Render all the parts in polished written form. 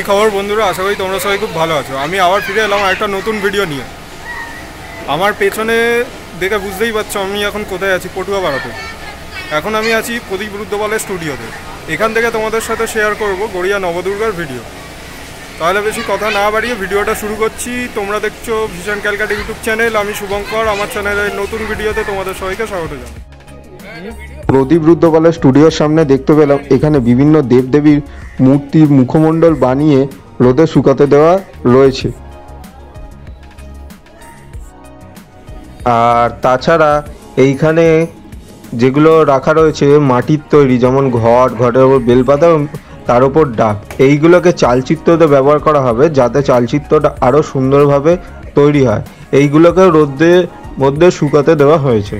খবর বন্ধুরা, আশা করি তোমরা সবাই খুব ভালো আছো। আমি আবার ফিরে এলাম একটা নতুন ভিডিও নিয়ে। আমার পেছনে দেখে বুঝতেই পারছো আমি এখন কোথায় আছি, পটুয়াপাড়াতে। এখন আমি আছি প্রদীপ রুদ্রপালের স্টুডিওতে। এখান থেকে তোমাদের সাথে শেয়ার করব গড়িয়া নবদুর্গার ভিডিও। তাহলে বেশি কথা না বাড়িয়ে ভিডিওটা শুরু করছি। তোমরা দেখছো ভিশন ক্যালকাটা ইউটিউব চ্যানেল, আমি শুভঙ্কর। আমার চ্যানেলের নতুন ভিডিওতে তোমাদের সবাইকে স্বাগত জানাই। প্রদীপ রুদ্রপালের স্টুডিওর সামনে দেখতে পেলাম এখানে বিভিন্ন দেবদেবীর মূর্তির মুখমণ্ডল বানিয়ে রোদে শুকাতে দেওয়া রয়েছে। আর তাছাড়া এইখানে যেগুলো রাখা রয়েছে মাটির তৈরি, যেমন ঘরের ওপর বেলপাতা, তার উপর ডাক, এইগুলোকে চালচিত্রতে ব্যবহার করা হবে যাতে চালচিত্রটা আরও সুন্দরভাবে তৈরি হয়। এইগুলোকে রোদের মধ্যে শুকাতে দেওয়া হয়েছে।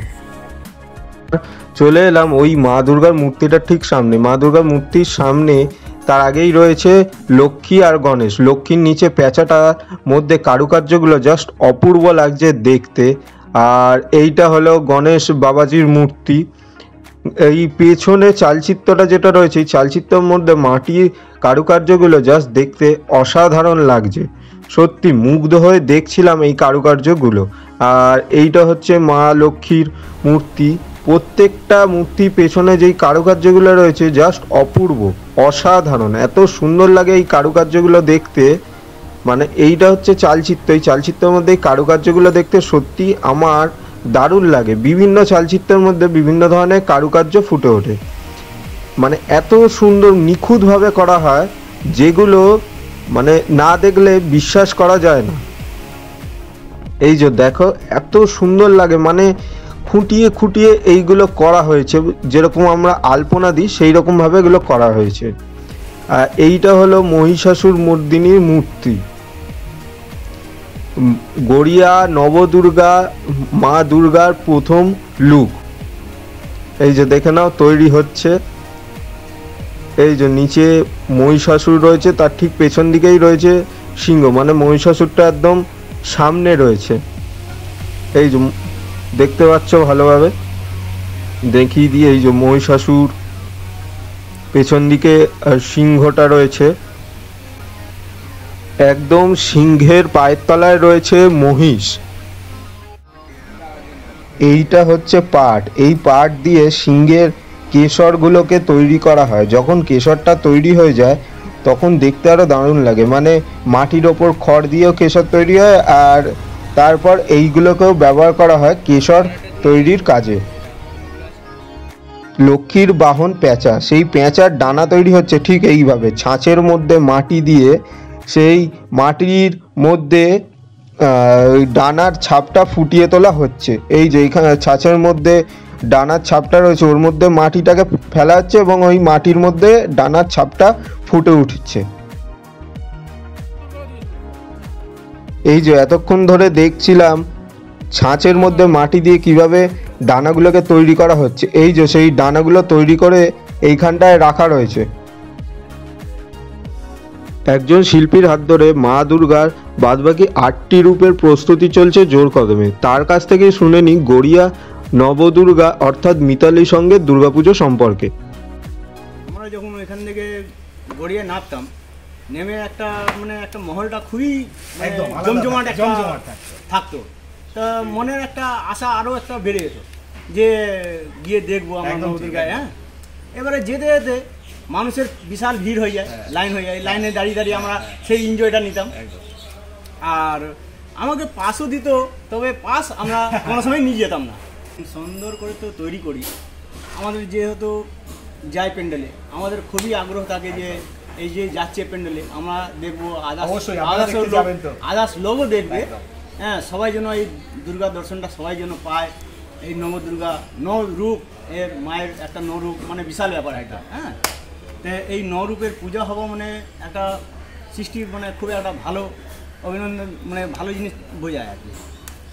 চলে এলাম ওই মা দুর্গার মূর্তিটার ঠিক সামনে। মা দুর্গার মূর্তির সামনে তার আগেই রয়েছে লক্ষ্মী আর গণেশ। লক্ষ্মীর নিচে প্যাঁচাটার মধ্যে কারুকার্যগুলো জাস্ট অপূর্ব লাগছে দেখতে। আর এইটা হলো গণেশ বাবাজির মূর্তি। এই পেছনে চালচিত্রটা যেটা রয়েছে, এই চালচিত্রের মধ্যে মাটির কারুকার্যগুলো জাস্ট দেখতে অসাধারণ লাগছে। সত্যি মুগ্ধ হয়ে দেখছিলাম এই কারুকার্যগুলো। আর এইটা হচ্ছে মা লক্ষ্মীর মূর্তি। প্রত্যেকটা মূর্তির পেছনে যেই কারুকার্যগুলো রয়েছে জাস্ট অপূর্ব, অসাধারণ, এত সুন্দর লাগে এই কারুকার্যগুলো দেখতে। মানে এইটা হচ্ছে চালচিত্র। এই চালচিত্রের মধ্যে এই কারুকার্যগুলো দেখতে সত্যি আমার দারুণ লাগে। বিভিন্ন চালচিত্রের মধ্যে বিভিন্ন ধরনের কারুকার্য ফুটে ওঠে, মানে এত সুন্দর নিখুঁতভাবে করা হয় যেগুলো মানে না দেখলে বিশ্বাস করা যায় না। এই যে দেখো এত সুন্দর লাগে, মানে খুঁটিয়ে খুঁটিয়ে এইগুলো করা হয়েছে, যেরকম আমরা আলপনা দিই সেই রকমভাবে এগুলো করা হয়েছে। আর এইটা হলো মহিষাসুর মর্দিনীর মূর্তি। গড়িয়া নবদুর্গা মা দুর্গার প্রথম লুক। এই যে দেখে নাও তৈরি হচ্ছে। এই যে নিচে মহিষাসুর রয়েছে, তার ঠিক পেছন দিকেই রয়েছে সিংহ, মানে মহিষাসুরটা একদম সামনে রয়েছে। এই যে দেখতে পাচ্ছ ভালোভাবে দেখিয়ে দিয়ে, এই যে মহিষাসুর, পেছন দিকে সিংহটা রয়েছে, একদম সিংহের পায়ের তলায় রয়েছে মহিষ। এইটা হচ্ছে পাট। এই পাট দিয়ে সিংহের কেশরগুলোকে তৈরি করা হয়। যখন কেশরটা তৈরি হয়ে যায় তখন দেখতে আরো দারুণ লাগে। মানে মাটির ওপর খড় দিয়েও কেশর তৈরি হয়, আর তারপর এইগুলোকেও ব্যবহার করা হয় কেশর তৈরির কাজে। লক্ষ্মীর বাহন পেঁচা। সেই পেঁচার ডানা তৈরি হচ্ছে ঠিক এইভাবে, ছাঁচের মধ্যে মাটি দিয়ে সেই মাটির মধ্যে ডানার ছাপটা ফুটিয়ে তোলা হচ্ছে। এই যে এইখানে ছাঁচের মধ্যে ডানার ছাপটা রয়েছে, ওর মধ্যে মাটিটাকে ফেলা হচ্ছে এবং ওই মাটির মধ্যে ডানার ছাপটা ফুটে উঠছে। এই যে এতক্ষণ ধরে দেখছিলাম ছাঁচের মধ্যে মাটি দিয়ে কিভাবে ডানাগুলোকে তৈরি করা হচ্ছে। এই যে সেই ডানাগুলো তৈরি করে এইখানটায় রাখা রয়েছে। একজন শিল্পীর হাত ধরে মা দুর্গার বাদবাকি 8টি রূপের প্রস্তুতি চলছে জোর কদমে। তার কাছ থেকে শুনে নি গড়িয়া নবদুর্গা অর্থাৎ মিতালির সঙ্গে দুর্গাপুজো সম্পর্কে। আমরা যখন এখান থেকে গড়িয়া নামতাম, নেমে একটা মহলটা খুবই জমজমাট থাকতো। তা মনের একটা আশা আরও একটা বেড়ে যেত যে গিয়ে দেখবো আমরা নবদুর্গায়। হ্যাঁ, এবারে যেতে যেতে মানুষের বিশাল ভিড় হয়ে যায়, লাইন হয়ে যায়। লাইনে দাঁড়িয়ে দাঁড়িয়ে আমরা সেই এনজয়টা নিতাম। আর আমাকে পাসও দিত, তবে পাস আমরা কোনো সময় নিয়ে যেতাম না। সুন্দর করে তো তৈরি করি। আমাদের যেহেতু যাই প্যান্ডেলে, আমাদের খুবই আগ্রহ থাকে যে এই যে যাচ্ছে প্যান্ডেলে আমরা দেখবো, আদার্স লোকও দেখবে। হ্যাঁ, সবাই যেন এই দুর্গা দর্শনটা সবাই যেন পায়। এই নবদুর্গা নরূপ, এর মায়ের একটা নরূপ, মানে বিশাল ব্যাপার একটা। হ্যাঁ, তো এই নরূপের পূজা হবো মানে একটা সৃষ্টি, মানে খুবই একটা ভালো অভিনন্দন, মানে ভালো জিনিস বোঝায় আর কি।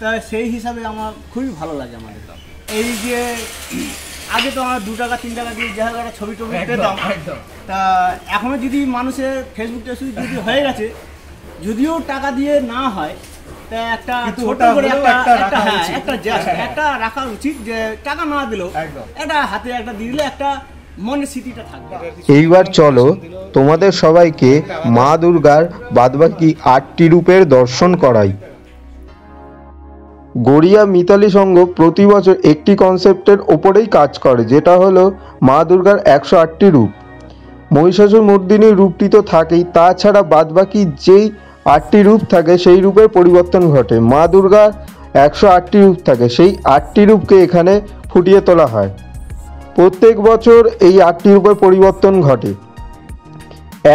তা সেই হিসাবে আমার খুবই ভালো লাগে আমাদের। এই যে আগে তো আমরা 2 টাকা 3 টাকা দিয়ে দেখা একটা ছবি টবি পেতাম, তা এখনও যদি মানুষের ফেসবুক টেসবুক যদি হয়ে গেছে, যদিও টাকা দিয়ে না হয়, তা একটা ছোট করে একটা রাখা উচিত, যে টাকা না দিলেও একটা হাতে একটা দিয়ে দিলে একটা মনের স্মৃতিটা থাকবে। এইবার চলো তোমাদের সবাইকে মা দুর্গার বাদবাকি 8টি রূপের দর্শন করাই। গড়িয়া মিতালি সংঘ প্রতি বছর একটি কনসেপ্টের ওপরেই কাজ করে, যেটা হলো মা দুর্গার 108টি রূপ। মহিষাসুর মর্দিনীর রূপটি তো থাকেই, তাছাড়া বাদবাকি যেই 8টি রূপ থাকে সেই রূপের পরিবর্তন ঘটে। মা দুর্গার 108টি রূপ থাকে, সেই 8টি রূপকে এখানে ফুটিয়ে তোলা হয়। প্রত্যেক বছর এই 8টি রূপের পরিবর্তন ঘটে।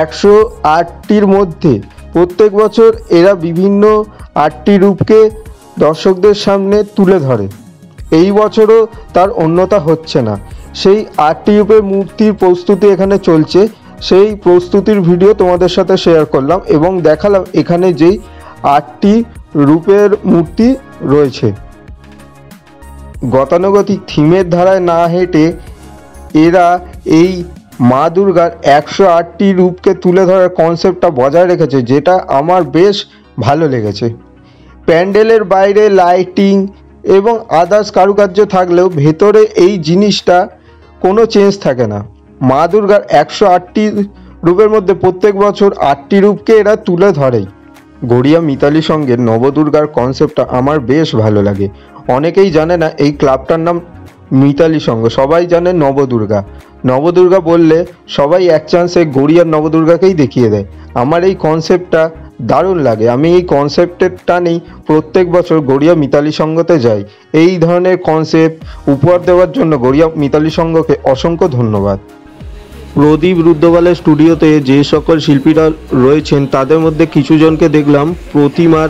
108টির মধ্যে প্রত্যেক বছর এরা বিভিন্ন 8টি রূপকে দর্শকদের সামনে তুলে ধরে। এই বছরও তার অন্যতা হচ্ছে না। সেই 8টি রূপের মূর্তির প্রস্তুতি এখানে চলছে, সেই প্রস্তুতির ভিডিও তোমাদের সাথে শেয়ার করলাম এবং দেখালাম এখানে যেই 8টি রূপের মূর্তি রয়েছে। গতানুগতিক থিমের ধারায় না হেঁটে এরা এই মা দুর্গার 108টি রূপকে তুলে ধরার কনসেপ্টটা বজায় রেখেছে, যেটা আমার বেশ ভালো লেগেছে। প্যান্ডেলের বাইরে লাইটিং এবং আদার্স কারুকার্য থাকলেও ভেতরে এই জিনিসটা কোনো চেঞ্জ থাকে না। মা দুর্গার 108টি রূপের মধ্যে প্রত্যেক বছর 8টি রূপকে এরা তুলে ধরেই। গড়িয়া মিতালি সঙ্গে নবদুর্গার কনসেপ্টটা আমার বেশ ভালো লাগে। অনেকেই জানে না এই ক্লাবটার নাম মিতালি সংঘ, সবাই জানে নবদুর্গা। নবদুর্গা বললে সবাই এক চান্সে গড়িয়ার নবদুর্গাকেই দেখিয়ে দেয়। আমার এই কনসেপ্টটা দারুণ লাগে। আমি এই কনসেপ্টের টানেই প্রত্যেক বছর গড়িয়া মিতালি সংঘতে যাই। এই ধরনের কনসেপ্ট উপহার দেওয়ার জন্য গড়িয়া মিতালি সংঘকে অসংখ্য ধন্যবাদ। প্রদীপ রুদ্রপালের স্টুডিওতে যে সকল শিল্পীরা রয়েছেন তাদের মধ্যে কিছু জনকে দেখলাম প্রতিমার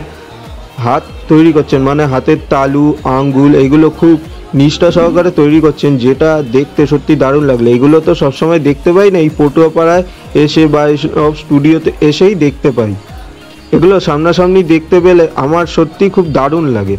হাত তৈরি করছেন, মানে হাতের তালু আঙ্গুল এগুলো খুব নিষ্ঠা সহকারে তৈরি করছেন, যেটা দেখতে সত্যি দারুণ লাগলো। এগুলো তো সবসময় দেখতে পাই না, এই পটুয়াপাড়ায় এসে বা সব স্টুডিওতে এসেই দেখতে পাই। এগুলো সামনাসামনি দেখতে পেলে আমার সত্যি খুব দারুণ লাগে।